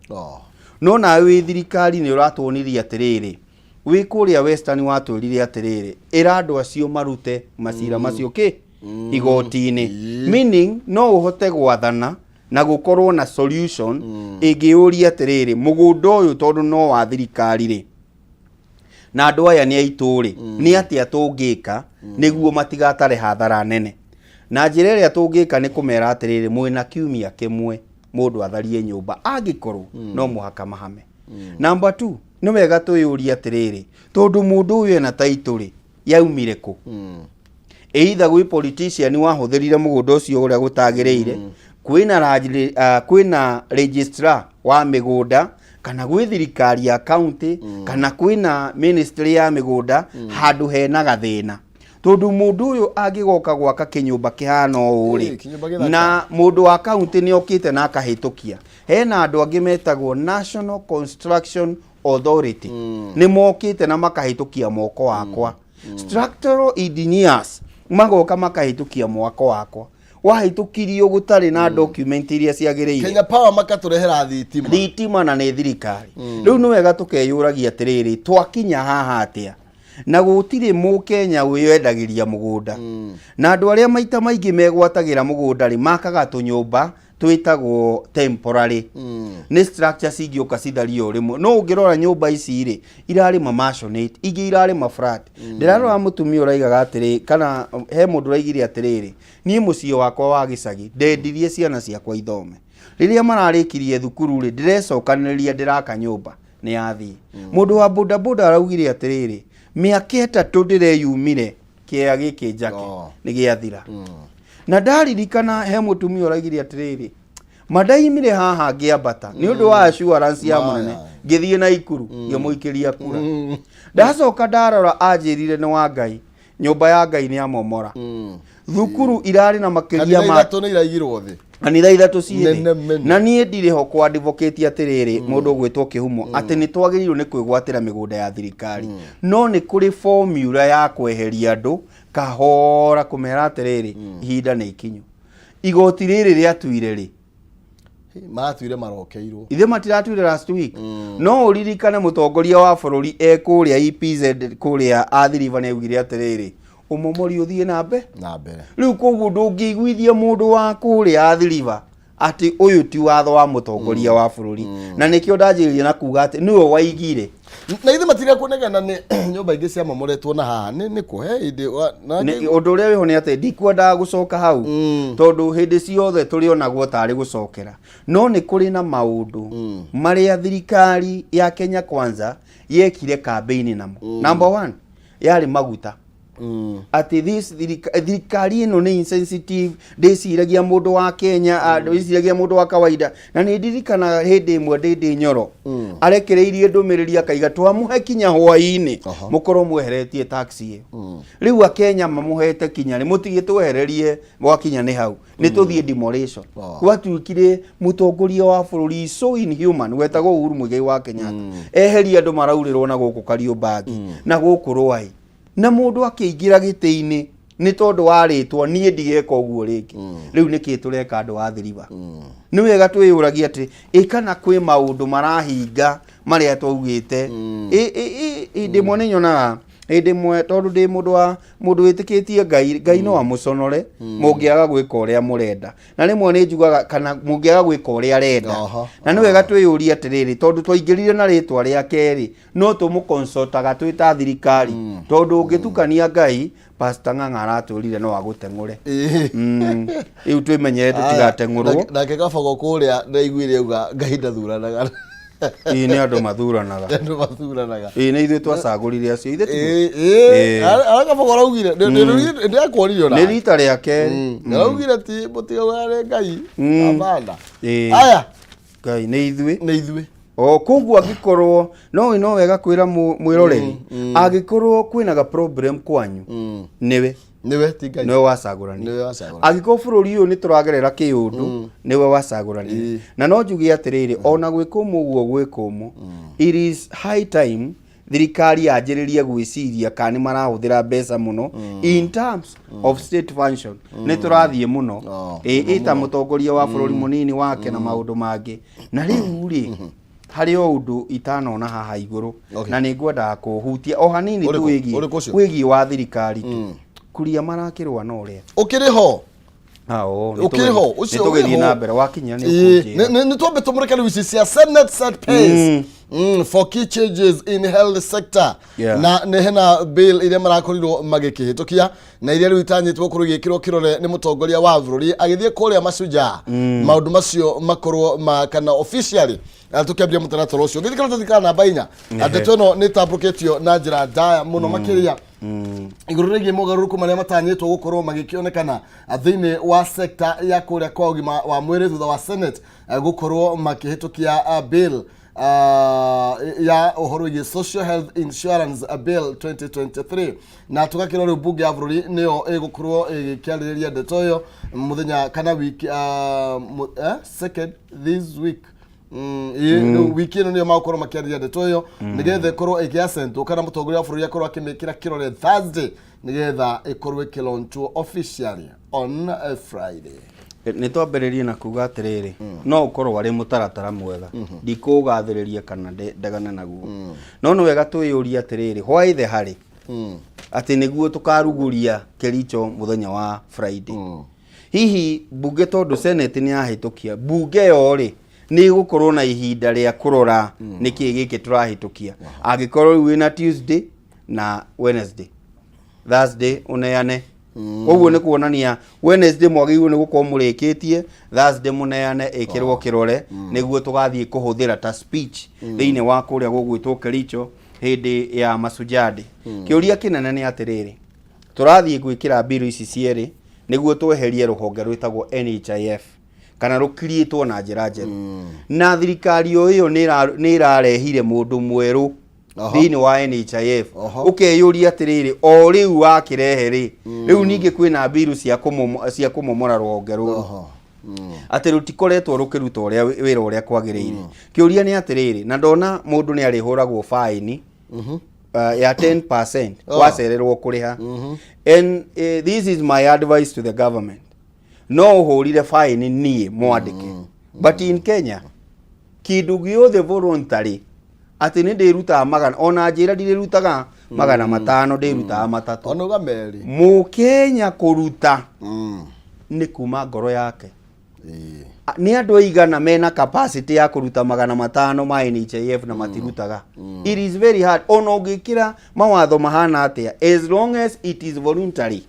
No na wi thirikari ni uratwoniria atiriri. Wi kuria Western watwirire atiriri. Ira andu acio marute macira macio igoti-ini. Meaning no uhote gwathana na gukorwo na solution ingiuria atiriri mugunda uyu tondu no wa thirikari ri na andu aya ni aituri ni atia tungika niguo matigatare hathara nene. Na njira iria tungika ni kumera atiriri mwina kiumia kimwe mundu atharie nyumba angikorwo no muhaka mahame. Number 2 no wega tuyuria atiriri tondu mundu uyu ena taituri yaumire ku either gwi politician wahuthirire mugunda ucio uria gutagiriire kwina registrar wa migunda kana gwi thirikari ya county kana kwina ministry ya migunda handu hena gathina tondu mundu uyu agigoka gwaka kinyumba kihana uri na mundu wa county ni okite na akahitukia hena andu angi metagwo National Construction Authority ni mokite na makahitukia moko wakwa structural engineers magoka makahitukia mwako wakwa wahitukirio gutari na document iria ciagiriire Kenya Power makaturehera thitima na ni thirikari riu no wega tukeyuragia atiriri twakinya haha atia na gutire mu Kenya uyendagiria mugunda na andu aria maita maingi megwatagira mugunda ri makaga tunyumba twitagwo temporary ni structure cingioka cithario rimwe no ungirora nyumba ici ri irari mamashonate ingi irari mafrat ndirarora mutumia uraigaga atiri kana he mundu raigire atiriri nie mucie wakwa wa gicagi ndendirie ciana ciakwa ithome riria mararikirie thukuru ri ndirecokaniria ndiraka nyumba ni athii mundu wa boda boda araugire atiriri miaka 3 ndireyumire kia giki njake ni giathira na ndaririkana he mutumia uragire atiriri madaimire haha ngiambata ni undu wa assurance ya munene ngithie na ikuru ngimuikiria kura ndacoka ndarora anjirire ni wa Ngai nyumba ya Ngai ni amomora thukuru irari na makiria ma ni iraigirwo thi kanitha ithatu cithi na nie ndire ho kwa advocate atiriri mundu gwitwo kihumo ati ni twagirirwo ni kwigwatira migunda ya thirikari no ni kuri formula ya kweheria andu kahora kumera atiriri ihinda ni ikinyu igoti riri riatuire ri matwire marokeirwo ithe matiratuire last week no uririkane mutongoria wa bururi kuria EPZ kuria athiriva ni augire atiriri umomori uthie na mbere riu koguo ndungiguithia mundu wa kuria athiriva ati uyu ti watho wa mutongoria wa bururi na nikio ndanjiriria na kuga ati niwe waigire na ithe matire kunegana ni nyumba ingi cia momoretwo na haha ni kuhe inde undu uria wiho ni ati ndikwenda gucoka hau tondu hindi ciothe turi onagwo tari gucokera no ni kuri na maundu maria thirikari ya Kenya Kwanza yekire campaign namo number 1 yari maguta ati this thirikari ino ni insensitive ndiciragia mundu wa Kenya ndiciragia mundu wa kawaida na ni ndirikana hindi imwe ndi Nyoro arekereirie ndumiriri akaiga twamuhe kinya hwaini mukorwo mweheretie taxi riu a Kenya mamuhete kinya ni mutige twehererie gwa kinya ni hau ni tuthie demolition gwatuikire mutongoria wa bururi so inhuman wetagwo Uhuru Muigai wa Kenyatta eheria andu maraurirwo na guku Kariobagi na guku Ruai na mundu akiingira giti-ini ni tondu waritwo nie ndigeka uguo ringi riu niki tureka andu athiriva ni wega twiyuragia ati ikana kwi maundu marahinga maria twaugite ndimwe ni nyonaga ndimwe tondu ndi mundu witikitie Ngai no amuconore mungiaga gwika uria murenda na rimwe ni njugaga kana mungiaga gwika uria arenda na ni wega twiyuria atiriri tondu twaingirire na ritwa ria keri no tumuconsultaga twita thirikari tondu ungitukania Ngai Pastor Ng'ang'a aratwirire no aguteng'ure riu twimenyete tigateng'urwo nake kabago kuria ndaiguire uga Ngai ndathuranaga ni andu mathuranaga ni ithuĩ twacagũrire acio ithe kabago araugire ndiakworirio ni rita ria keri araugire ti mutigagare Ngai abanda aya Ngai ni ithuĩ koguo angikorwo no wega kwira mwiroreri angikorwo kwina ga problem kwanyu niwe tigai niwe wacagurani angikorwo bururi uyu ni turagerera kiundu niwe wacagurani na no njugi atiriri ona gwikumu guo gwikumu it is high time thirikari yanjiririe gwiciria kani marahuthira mbeca muno in terms of state function ni turathie muno ita mutongoria wa bururi munini wake na maundu mangi na riu ri hari undu itanona haha iguru na ni ngwenda kuhutia o hanini tu wigi wa thirikari tu kuria marakirwa no ria ukiriho ukiriho ucio tugithi na mbere wakinya ni twambe tumureke wisi cia Senate set pays for key changes in health sector na hena bill iria marakorirwo magikihitukia na iria riu itanyitwo kurugikirwo kirore ni mutongoria wa bururi agithie kuria macuja maundu macio makorwo kana officially tukiambia mutaratara ucio ngithikana tuthikana namba 4 adeto no ni tabuketio na njira ndaya muno makiria iguru rigi mugaruruku maria matanyitwo gukorwo magikionekana thiini wa sector ya kuria kwa ugima wa mwiri thutha wa Senate gukorwo makihitukia bill ya uhoro ya social health insurance bill 2023 na tukakirore bunge ya bururi niyo igukorwo ikiaririria ndetoyo muthenya kana wiki second this week wiki ino niyo makorwo makiaririria ndetoyo nigethe korwo ikiasento kana mutongoria wa bururi akorwo akimikira kirore Thursday nigetha ikorwo ikilonchwo officially on Friday. Ni twambiririe na kuga atiriri no ukorwo wari mutaratara mwega ndikugathiriria kana ndagana naguo no no wega twiyuria atiriri why the hurry ati niguo tukaruguria Kericho muthenya wa Friday hihi bunge tondu Senate ni ahitukia bunge yo ri ni gukorwo na ihinda ria kurora niki giki turahitukia angikorwo wina Tuesday na Wednesday Thursday uneane koguo ni kuonania Wednesday mwagiirwo ni gukorwo murikitie Thursday muneane ikirwo kirore niguo tugathie kuhuthira ta speech thiine wa kuria gugwitwo Kericho hindi ya masujadi kiuria kinene ni atiriri turathie gwikira bill ici cieri niguo tweherie ruhonge rwitagwo NHIF kana rukirietwo na njira njeru na thirikari iyo ni irarehire mundu mweru thiini wa NHIF ukeyuria atiriri o riu wakirehe ri riu ninge kwina bill cia kumomora ruhonge ru ati rutikoretwo rukiruta uria wira uria kwagiriire kiuria ni atiriri na ndona mundu ni arihuragwo fine ya 10% wacererwo kuriha and this is my advice to the government no hurire fine nie mwandike but in Kenya kindu giothe voluntary ati ni ndiruta magana ona njira ndirutaga magana matano ndiruta matatu onoga meri mu Kenya kuruta ni kuma ngoro yake ni andu aigana mena capacity ya kuruta magana matano ma NHIF na matirutaga it is very hard ona ungikira mawatho mahana atia as long as it is voluntary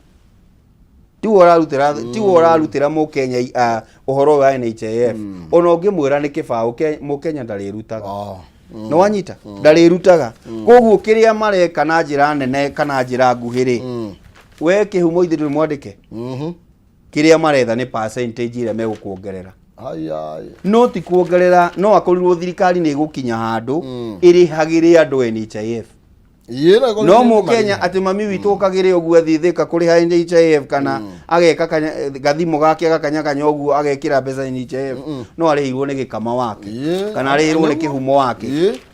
ti orarutira mu Kenya uhoro wa NHIF ona ungimwira ni kibao mu Kenya ndarirutaga no wanyita ndarirutaga koguo kiria mareka na njira nene kana njira nguhiri we kihumo ithiru mwandike kiria maretha ni percentage ile megukuongerera no ti kuongerera no akorirwo thirikari ni gukinya handu irihagire andu NHIF no mu Kenya ati mami witu ukagire oguo thithika kuri ha NHIF kana ageka gathimo gake agakanyakanya oguo agekira mbeca NHIF no arihirwo ni gikama wake kana arihirwo ni kihumo wake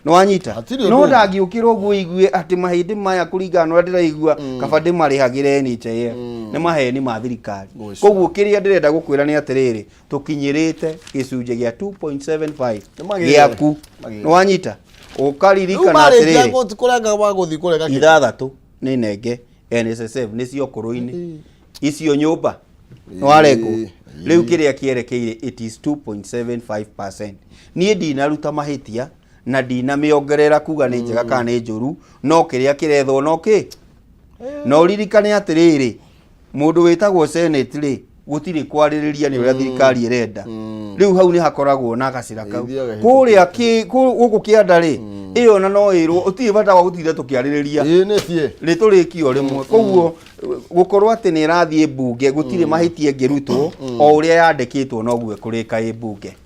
no wanyita no ndagiukira oguo igue ati mahindi maya kuringana no ndiraigua kabande marihagire NHIF ni maheni ma thirikari koguo kiria ndirenda gukwira ni atiriri tukinyirite gicunje gia 2.75 giaku no wanyita ukaririkana atiriri ithathatu ni nenge NSSF ni cio kuruini icio nyumba no arego riu kiria kierekeire it is 2.75%. nie ndinaruta mahitia na ndina miongerera kuga ni njega kana ni njuru no kiria kirethwo no ki no ririkane atiriri mundu witagwo Senate ri gutiri kwaririria ni uria thirikari irenda riu hau ni hakoragwo na gacira kau kuria guku kianda ri iyo na no irwo uti bata wa gutitha tukiaririria ni turikio rimwe koguo gukorwo ati ni irathie bunge gutiri mahitie ngirutwo o uria yandikitwo no guo kurika i bunge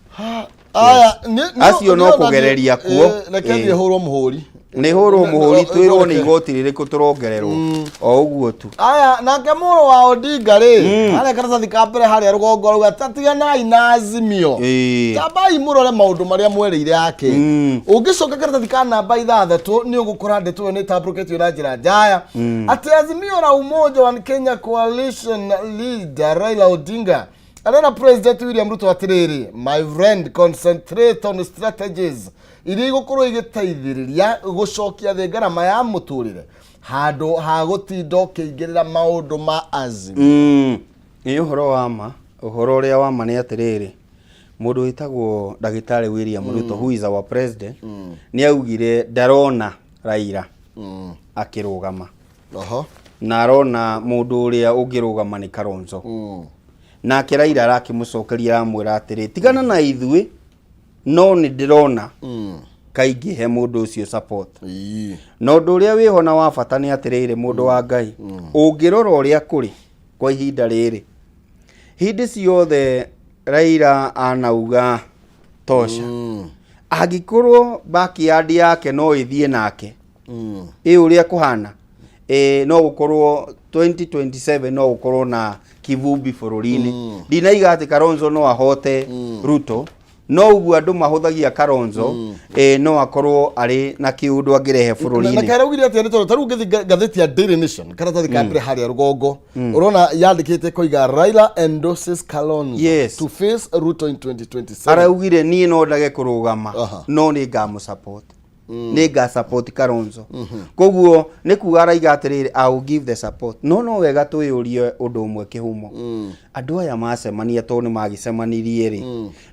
aya acio no kugereria kuo rekendie hurwo muhuri ni hurwo muhuri twirwo ni igoti ririku turongererwo o uguo tu. Aya nake muro wa Odinga ri hare karatathi ka mbere haria rugongo ruga tatiganai na Azimio tabai murore maundu maria mwereire yake ungicoka karatathi ka namba 6 ni ugukora ndeto ni tabroket na njira njaya ati Azimio na Umoja wa Kenya Coalition leader Raila Odinga anena President William Ruto atiriri, my friend, concentrate on strategies iri gukorwo igiteithiriria gucokia the ngarama ya muturire handu ha gutindo kiingirira maundu ma Azimio. Ni uhoro wa ma, uhoro uria wa ma ni atiriri, mundu witagwo Dagitari William Ruto who is our president ni augire ndarona Raila akirugama na arona mundu uria ungirugama ni Kalonzo na Raila arakimucokeria amwira atiri tigana na ithui no ni ndirona kaingi he mundu ucio support no ndu uria wiho na wa bata ni atirire mundu wa Ngai ungirora uria kuri kwa ihinda riri hindi ciothe Raila anauga tosha agikorwo backyard yake no ithie nake uria kuhana no gukorwo 2027 no gukorwo na kivumbi bururi-ini ndinaiga ati Kalonzo no ahote Ruto no ugu andu mahuthagia Kalonzo no akorwo ari na kiundu angirehe bururi-ini na karaugire ati ni taru gatheti ya Daily Nation karatathi ka mbere haria rugongo urona yandikite koiga Raila endorses Kalonzo to face Ruto in 2027 araugire ni no ndage kurugama no ni ngamu support nega support Kalonzo koguo ni kuga araiga atiriri I will give the support no wega tuyurie undu umwe kihumo andu aya macemania to ni magicemanirie ri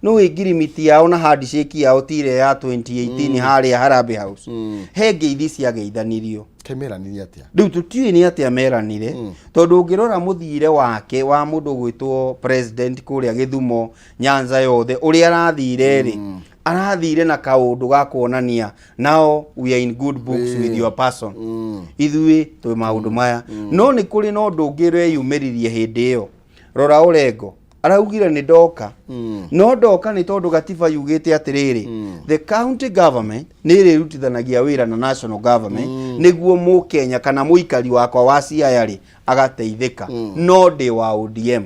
no ingirimiti yao na handshake yao tire ya 2018 haria Harambee House he ngeithi cia geithanirio kemeranirie atia riu tutiui ni atia meranire tondu ungirora muthire wake wa mundu gwitwo president kuria Githumo Nyanza yothe uria arathire ri arathire na kaundu ga kuonania now we are in good books with your person ithui twi maundu maya no ni kuri no ndungire yumiririe hindi iyo rora Orengo araugire ni ndoka no ndoka ni tondu gatiba yugite atiriri the county government ni rirutithanagia wira na national government niguo mu Kenya kana muikari wakwa wa Siaya agateithika no ndi wa ODM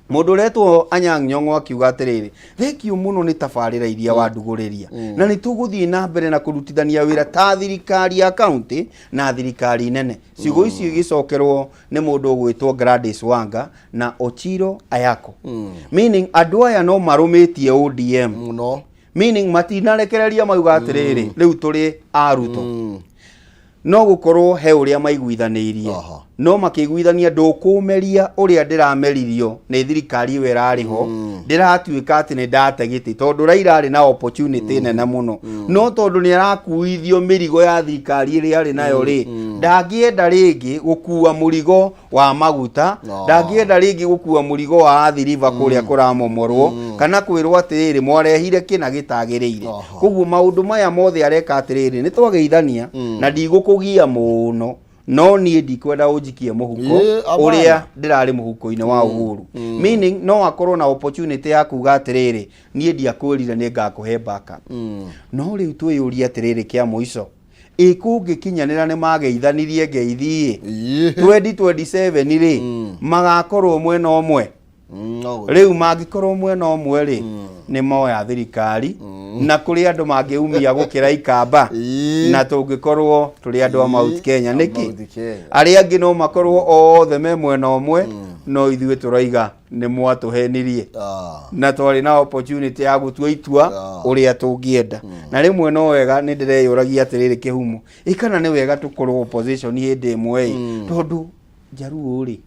mundu retwo Anyang' Nyong'o akiuga atiriri thank you muno ni tabarira iria wanduguriria na ni tuguthie na mbere na kurutithania wira ta thirikari ya county na thirikari nene ciugo icio igicokerwo ni mundu gwitwo Gladys Wanga na Ochiro Ayako meaning andu aya no marumitie ODM no meaning matinarekereria mauga atiriri riu turi aruto no gukorwo he uria maiguithanirie no makiguithania ndukumeria uria ndirameririo ni thirikari we rariho ndiratuika ati ni ndategiti tondu Raila ari na opportunity nene muno no tondu ni arakuithio mirigo ya thirikari iri ari nayo ri ndangienda ringi gukua murigo wa maguta ndangienda ringi gukua murigo wa athiriva kuria kuramomorwo kana kwirwo atiriri mwarehire kina gitagiriire koguo maundu maya mothe areka atiriri ni twageithania na ndigukugia muno no ni ndikwenda unjikie muhuko uria ndirari muhuko-ini wa Uhuru meaning no akorwo na opportunity ya kuga atiriri ni ndiakwirire ni ngakuhe backup no riu twiyuria atiriri kia muico ikungikinyanira ni mageithanirie ngeithi 2027 ri magakorwo mwena omwe riu mangikorwo mwena omwe ri ni moya thirikari na kuri andu mangiumia gukira ikamba na tungikorwo turi andu a Mount Kenya niki ari angi no makorwo othe me mwena omwe no ithuĩ turaiga ni mwatuhenirie na twari na opportunity ya gutua itua uria tungienda na rimwe no wega ni ndireyuragia atiriri kihumo ikana ni wega tukorwo opposition hindi imwe tondu Jaruo ri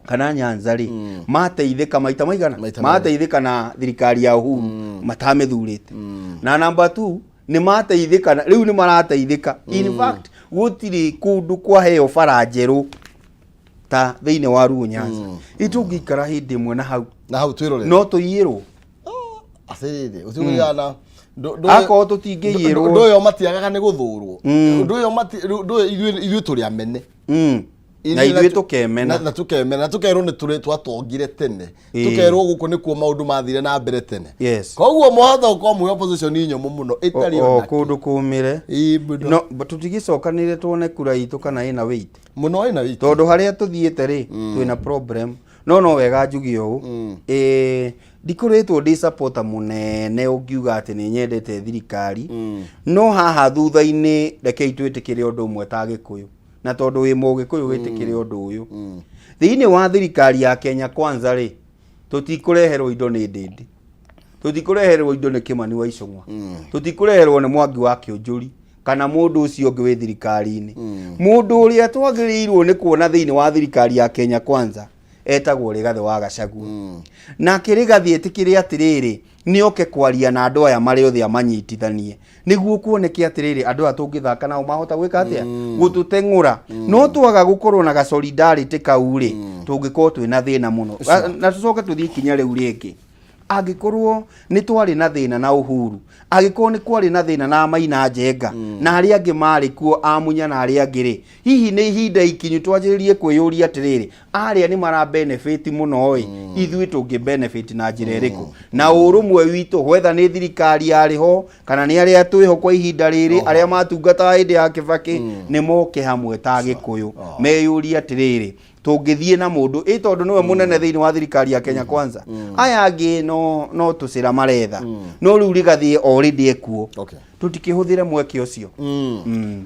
kana Nyanza ri mateithika maita maigana mateithika na thirikari ya Uhuru matamethurite na number 2 ni mateithika riu ni marateithika in fact gutiri kundu kwa heo faranjeru ta thiine wa Ruo Nyanza itungikara hindi imwe na hau twirore no tuyirwo athiriri utiguriana ako tutingiyirwo ndu yo matiagaga ni guthurwo ndu yo ithuĩ turi amene na ithuĩ tukemena na tukemena na tukerwo nĩ tũrĩ twatongire tene tukerwo gũkũ nĩ kuo maũndũ mathire na mbere tene koguo mũhotho ũkorwo mwĩ opposition nyũmũ mũno ĩtarĩ ona kũndũ kũmĩre no tũtigicokanire tuone kura itũ kana ĩna weight mũno ĩna weight tondũ harĩa tũthiĩte rĩ twĩna problem no wega njugi ũũ ndikoretwo ndi supporter munene ũngiuga atĩ nĩ nyendete thirikari no haha thutha-inĩ rekei twĩtĩkĩre ũndũ ũmwe ta Gĩkũyũ na tondũ wĩ Mũgĩkũyũ wĩtĩkĩre ũndũ ũyũ thĩinĩ wa thirikari ya Kenya Kwanza rĩ tũtikũreherwo indo nĩ Ndĩndĩ tũtikũreherwo indo nĩ Kĩmani wa Icũng'wa tũtikũreherwo nĩ Mwangi wa Kĩũnjũri kana mũndũ ũcio ũngĩ wĩ thirikari-inĩ mũndũ ũrĩa twagĩrĩirwo nĩ kuona thĩinĩ wa thirikari ya Kenya Kwanza etagwo Rigathĩ wa Gachagua nake Rigathĩ etĩkĩre atĩrĩrĩ nĩoke kwaria na andũ aya marĩ othe amanyitithanie nĩguo kuoneke atĩrĩrĩ andũ aya tũngĩthaka nao mahota gwĩka atĩa gũtũteng'ũra no twaga gũkorwo na solidarity kau rĩ tũngĩkorwo twĩna thĩna mũno na tũcoke tũthiĩ ikinya rĩu rĩngĩ angĩkorwo nĩ twarĩ na thĩna na Uhuru angĩkorwo nĩ kwarĩ na thĩna na Maina Njenga na arĩa angĩ marĩ kuo Amunya na arĩa angĩ rĩ hihi nĩ ihinda ikinyu twanjĩrĩrie kwĩyũria atĩrĩrĩ arĩa nĩ mara benefit mũno ĩ ithuĩ tũngĩ benefit na njĩra ĩrĩkũ na ũrũmwe witũ whether nĩ thirikari yarĩ ho kana nĩ arĩa twĩho kwa ihinda rĩrĩ arĩa matungata hĩndĩ ya Kĩbakĩ nĩ moke hamwe ta Gĩkũyũ meyũrie atĩrĩrĩ tũngĩthiĩ na mũndũ tondũ nĩwe mũnene thĩinĩ wa thirikari ya Kenya Kwanza aya angĩ no tũcĩra maretha no rĩu Rigathĩ already ekuo tutikĩhũthĩre mweke ũcio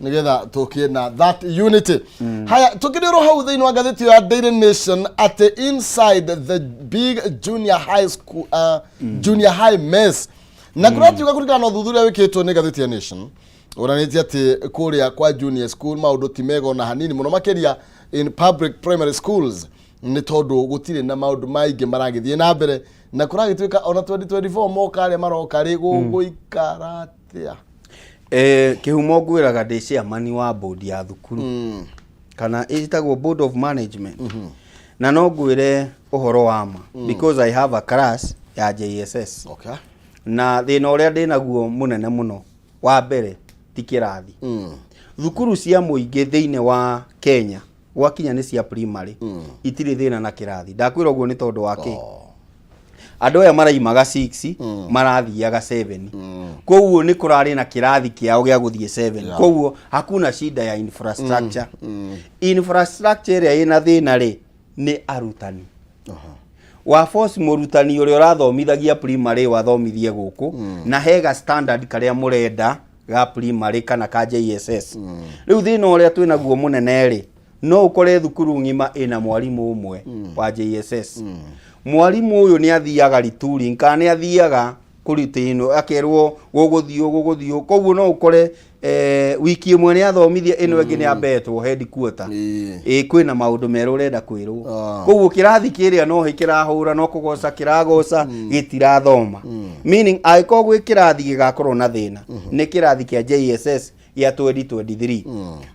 nĩgetha tũkĩena that unity haya tũkĩrĩrwo hau thĩinĩ wa ngathĩti ya Daily Nation at inside the big junior high school junior high mess na kũratiuga kũringana na ũthuthuria wĩkĩtwo nĩ ngathĩti ya Nation ũranĩtie atĩ kũrĩa kwa junior school maũndũ ti mega ona hanini mũno makĩria in public primary schools nĩ tondũ gũtirĩ na maũndũ maingĩ maragĩthiĩ na mbere na kũragĩtuĩka ona 2024 moka arĩa maroka rĩ gũgũikara atĩa kĩhumo ngwĩraga ndĩ chairman wa board ya thukuru kana ĩtagwo board of management na no ngwĩre ũhoro wa ma because I have a class ya JSS na thĩna ũrĩa ndĩnaguo mũnene mũno wa mbere ti kĩrathi thukuru cia mũingĩ thĩinĩ wa Kenya gwakinya nĩ cia primary itirĩ thĩna na kĩrathi ndakwĩra ũguo nĩ tondũ wa kĩ andũ aya maraimaga 6 marathiaga 7 koguo nĩ kũrarĩ na kĩrathi kĩao gĩa gũthiĩ 7 koguo hakuna shida ya infrastructure infrastructure ĩrĩa ĩna thĩna rĩ nĩ arutani wa force mũrutani ũrĩa ũrathomithagia primary wathomithie gũkũ na hega standard karĩa mũrenda ga primary kana ka JSS rĩu thĩna ũrĩa twĩnaguo mũnene rĩ no ũkore thukuru ng'ima ĩna mwarimũ ũmwe wa JSS mwarimũ ũyũ nĩ athiaga retooling kana nĩ athiaga kũrutĩnwo akerwo gũgũthiũ koguo no ũkore wiki ĩmwe nĩ athomithia ĩno ĩngĩ nĩ ambetwo headquarter kwĩna maũndũ merũ ũrenda kwĩrwo koguo kĩrathi kĩrĩa no kĩrahũra no kũgoca kĩragoca gĩtirathoma meaning angĩkorwo gwĩ kĩrathi gĩgakorwo na thĩna nĩ kĩrathi kĩa JSS ya 2023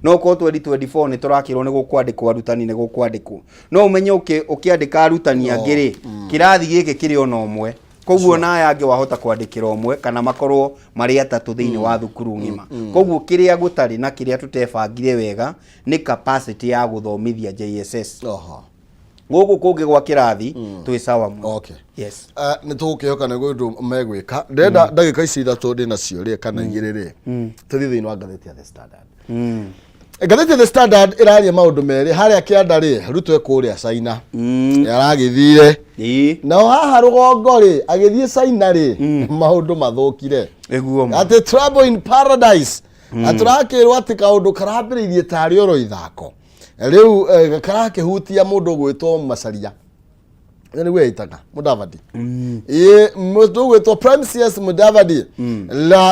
no ko 2024 nĩ tũrakĩrwo nĩ gũkwandĩkwo arutani nĩ gũkwandĩkwo no ũmenye ũkĩandĩka arutani angĩ rĩ kĩrathi gĩkĩ kĩrĩ ona ũmwe koguo na aya angĩ wahota kwandĩkĩra ũmwe kana makorwo marĩ atatũ thĩinĩ wa thukuru ng'ima koguo kĩrĩa gũtarĩ na kĩrĩa tũtebangire wega nĩ capacity ya gũthomithia JSS gũkũ kũngĩ gwa kĩrathi twĩ sawa mũno yes nĩ tũgũkĩhoka nĩ gwĩndũ megwĩka ndenda ndagĩka ici ithatũ ndĩ nacio rĩ kana igĩrĩ rĩ tũthiĩ thĩinĩ wa ngathĩti ya The Standard ngathĩti ya The Standard ĩraria maũndũ merĩ harĩa kĩanda rĩ Ruto kũrĩa China yaragĩthire nao haha rũgongo rĩ agĩthiĩ China rĩ maũndũ mathũkire atĩ trouble in paradise atũrakĩrwo atĩ kaũndũ karambĩrĩirie tarĩ oro ithako rĩu karakĩhutia mũndũ gwĩtwo Macharia nĩ gwĩtaga Mudavadi mũndũ gwĩtwo Prime CS Mudavadi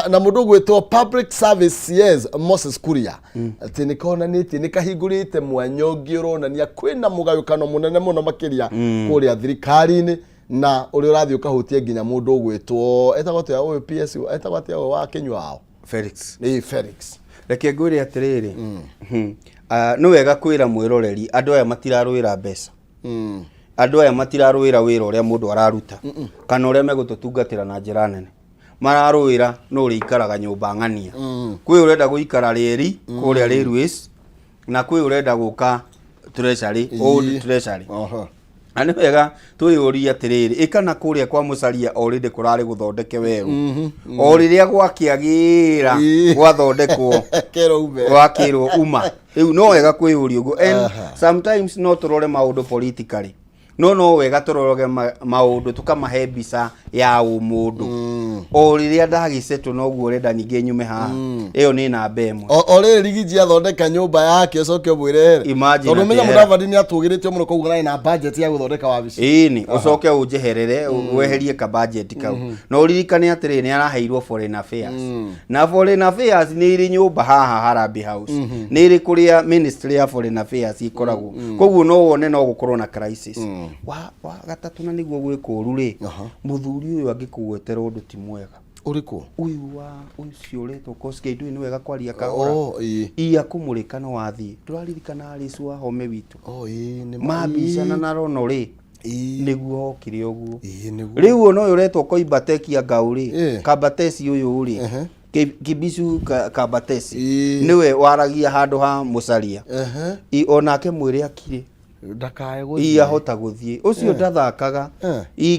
na mũndũ gwĩtwo Public Service CS Moses Kuria atĩ nĩ konanĩtie nĩ kahingũrĩte mwanya ũngĩ ũronania kwĩna mũgayũkano mũnene mũno makĩria kũrĩa thirikari-inĩ na ũrĩa ũrathiĩ ũkahutia nginya mũndũ gwĩtwo etagwo atĩa ũyũ PS etagwo atĩa ũyũ wa Kĩnyuao Felix reke ngwĩre atĩrĩrĩ nĩ wega kwĩra mwĩroreri andũ aya matirarũĩra mbeca andũ aya matirarũĩra wĩra ũrĩa mũndũ araruta kana ũrĩa megũtũtungatĩra na njĩra nene mararũĩra no ũrĩa ikaraga nyũmba ng'ania kwĩ ũrenda gũikara rĩeri kũrĩa Railways na kwĩ ũrenda gũka treasury old treasury ani wega tuyuria atiriri ikana kuria kwa mucaria already kurari guthondeke weru o riria gwakiagira gwathondekwo gwakirwo uma riu no wega kwiyuria uguo and sometimes no turore maundu politically no wega turoroge maundu tukamahe mbica ya umundu o riria ndagicetu noguo urenda ninge nyume haha iyo ni namba imwe o riri rigiji athondeka nyumba yake coke mwirere tondu menya Mudavadi ni atugirite muno koguo na budget ya guthondeka wabici ni ucoke unjeherere weherie ka budget kau no uririkane atiri ni araheirwo foreign affairs na foreign affairs ni iri nyumba haha Harambee House ni iri kuria ministry ya foreign affairs ikoragwo koguo no wone no gukorwo na crisis wa gatatu na niguo gwikuru ri muthuri uyu angikuwetera undu ti mwega uriku uyu wa ucio uretwo Koskei ni wega kwaria kahora iya kumurika no wathie turaririkana Alice wa home witu ni mabicana na rono ri niguo okire uguo riu no uretwo Koimbateki Ngauri Kambatesi uyu ri Kibisu Kambatesi niwe waragia handu ha mucaria onake mwire akire ndakae guthie hota guthie ucio ndathakaga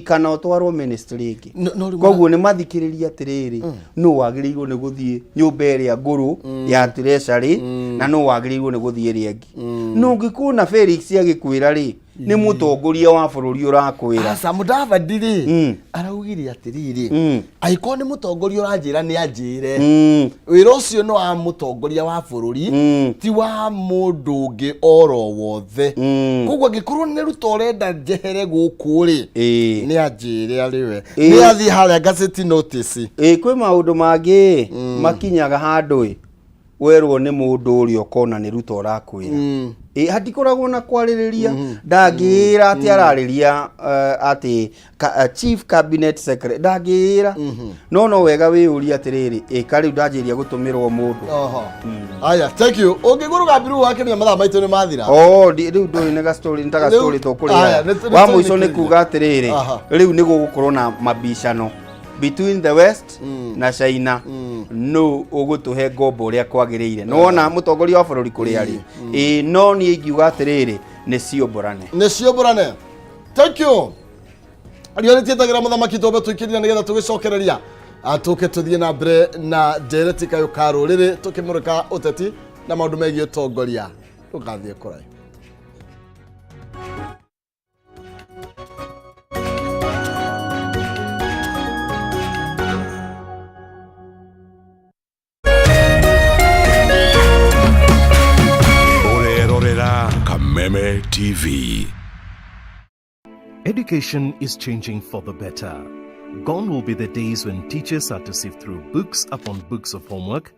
kana utwarwo ministry ingi koguo ni mathikiriria atiriri no wagirirwo ni guthie nyumba iria nguru ya treasury na no wagirirwo ni guthie ria ingi no ngikuna Felix agikwira ri ni mutongoria wa bururi urakwira asa Mudavadi ri araugire atiriri aiko ni mutongoria uranjira ni anjire wira ucio no wa mutongoria wa bururi ti wa mundu ungi oro wothe koguo ngikorwo ni ruto urenda njehere guku ri ni anjire ariwe ni athi haria gazeti notice kwi maundu mangi makinyaga handu werwo ni mundu uri okona ni ruto urakwira hatikoragwo na kwaririria ndagira ati arariria ati chief cabinet secretary ndagira no wega wiyuria atiriri kari ndajiria gutumirwo mundu aya thank you ungiguruga biru wake ni mathaa maitu ni mathira riu nduri nega story ntaga story tukuria wa muico ni kuga atiriri riu ni gugukorwo na mabicano between the west na China no ugutuhe ngombo uria kwagiriire no wona mutongoria wa bururi kuria ri no ni ingiuga atiriri ni ciomborane thank you ariyo nitietagira muthamaki tobe twikirira nigetha tugicokereria atuke tuthie na mbere na Janet Kayo Karuriri tukimurika uteti na maundu megie utongoria tugathie kurai Kameme TV. Education is changing for the better. Gone will be the days when teachers had to sift through books upon books of homework